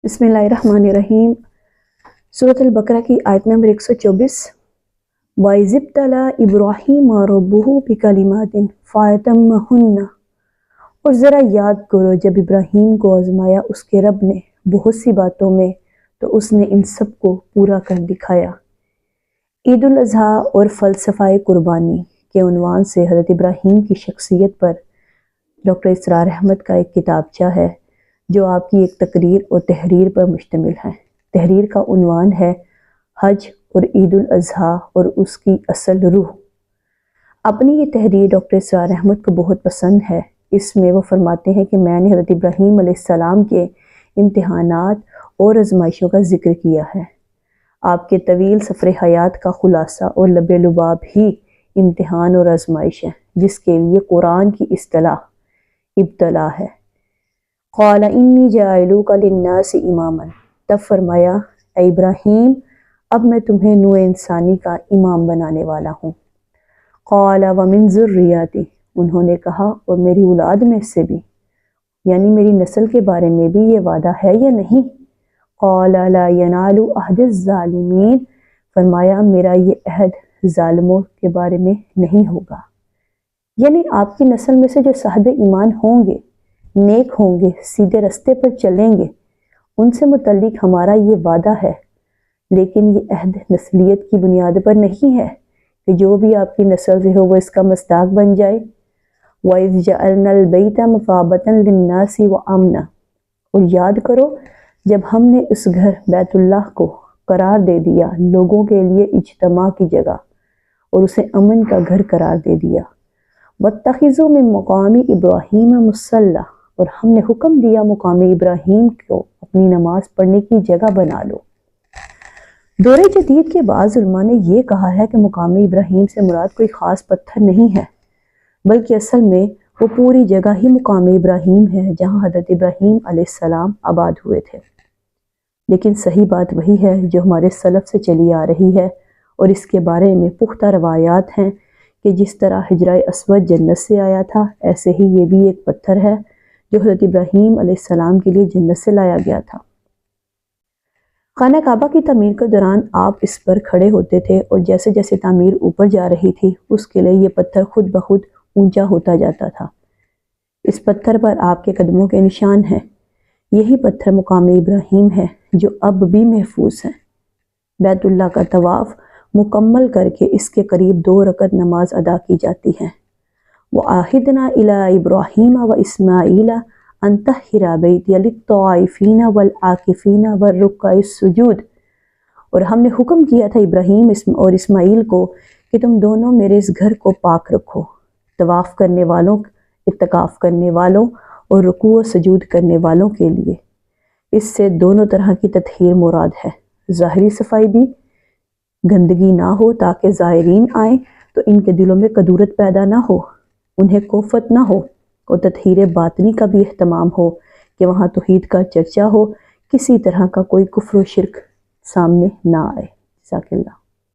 बिस्मिल्लाहिर्रहमानिर्रहीम। सूरत अल-बकरा की आयत नंबर 124। वइज़ इब्तला इब्राहीम रब्बुहु बिकलिमातिन फ़अतम्महुन्ना। और ज़रा याद करो जब इब्राहीम को आज़माया उसके रब ने बहुत सी बातों में, तो उसने इन सब को पूरा कर दिखाया। ईद उल अज़हा और फ़लसफ़ाए कुर्बानी के उन्वान से हज़रत इब्राहीम की शख्सियत पर डॉक्टर इसरार अहमद का एक किताबचा है जो आपकी एक तकरीर और तहरीर पर मुश्तमिल है। तहरीर का उन्वान है हज और ईद उल अज़हा और उसकी असल रूह। अपनी ये तहरीर डॉक्टर इसरार अहमद को बहुत पसंद है। इसमें वो फरमाते हैं कि मैंने हज़रत इब्राहीम अलैहिस्सलाम के इम्तिहानात और आज़माइशों का ज़िक्र किया है। आपके तवील सफ़र हयात का खुलासा और लबे लुबाब ही इम्तिहान और आज़माइश है, जिसके लिए कुरान की इस्तिलाह इब्तला है। क़ाल इन्नी जाइलुका लिन्नासि इमामन। तब फरमाया, ऐ इब्राहीम, अब मैं तुम्हें नूह इंसानी का इमाम बनाने वाला हूँ। क़ाल व मिन ज़ुर्रियती। उन्होंने कहा, और मेरी औलाद में से भी, यानी मेरी नस्ल के बारे में भी ये वादा है या नहीं। क़ाल ला यनालु अहदिज़ ज़ालिमीन। फरमाया, मेरा ये अहद ज़ालिमों के बारे में नहीं होगा। यानी आपकी नस्ल में से जो साहिब ईमान होंगे, नेक होंगे, सीधे रास्ते पर चलेंगे, उनसे मुतल्लिक हमारा ये वादा है। लेकिन ये अहद नस्लियत की बुनियाद पर नहीं है कि जो भी आपकी नस्ल से हो वो इसका मस्ताक बन जाए। वइज़ जअलनल बैता मसाबतन लिन्नासि व अमना। और याद करो जब हमने इस घर बैतुल्लाह को करार दे दिया, लोगों के लिए इज्तिमा की जगह, और उसे अमन का घर करार दे दिया। वत्तखिज़ू मिन मक़ामी इब्राहीम मुसल्ला। और हमने हुक्म दिया मुकामी इब्राहीम को अपनी नमाज पढ़ने की जगह बना लो। दौरे जदीद के बाज़ उलमा ने यह कहा है कि मुकामी इब्राहीम से मुराद कोई ख़ास पत्थर नहीं है, बल्कि असल में वो पूरी जगह ही मुकामी इब्राहीम है जहाँ हज़रत इब्राहीम अलैहिस्सलाम आबाद हुए थे। लेकिन सही बात वही है जो हमारे सलफ़ से चली आ रही है, और इसके बारे में पुख्ता रवायात हैं कि जिस तरह हिजरा अस्वद जन्नत से आया था, ऐसे ही ये भी एक पत्थर है जो हज़रत इब्राहीम अलैहिस्सलाम के लिए जन्नत से लाया गया था। खाना काबा की तमीर के दौरान आप इस पर खड़े होते थे, और जैसे जैसे तामीर ऊपर जा रही थी उसके लिए ये पत्थर खुद ब खुद ऊंचा होता जाता था। इस पत्थर पर आपके कदमों के निशान हैं। यही पत्थर मुकाम इब्राहीम है जो अब भी महफूज है। बैतुल्लाह का तवाफ़ मुकम्मल करके इसके करीब 2 रकत नमाज अदा की जाती है। व आहिदना इला इब्राहीम व इस्माईला अन तहिरा बैतिया लित्ताइफीना वल आकिफीना व रुक्काइस सुजूद। और हमने हुक्म किया था इब्राहीम और इस्माईल को कि तुम दोनों मेरे इस घर को पाक रखो, तवाफ़ करने वालों, इत्तिकाफ़ करने वालों और रुकू व सजूद करने वालों के लिए। इससे दोनों तरह की तत्हीर मुराद है। ज़ाहिरी सफाई भी, गंदगी ना हो ताकि ज़ायरीन आए तो इनके दिलों में कदूरत पैदा ना हो, उन्हें कोफत ना हो, और तत्हीर बातनी का भी एहतमाम हो कि वहाँ तौहीद का चर्चा हो, किसी तरह का कोई कुफ्र व शिर्क सामने ना आए। जज़ाकल्लाह।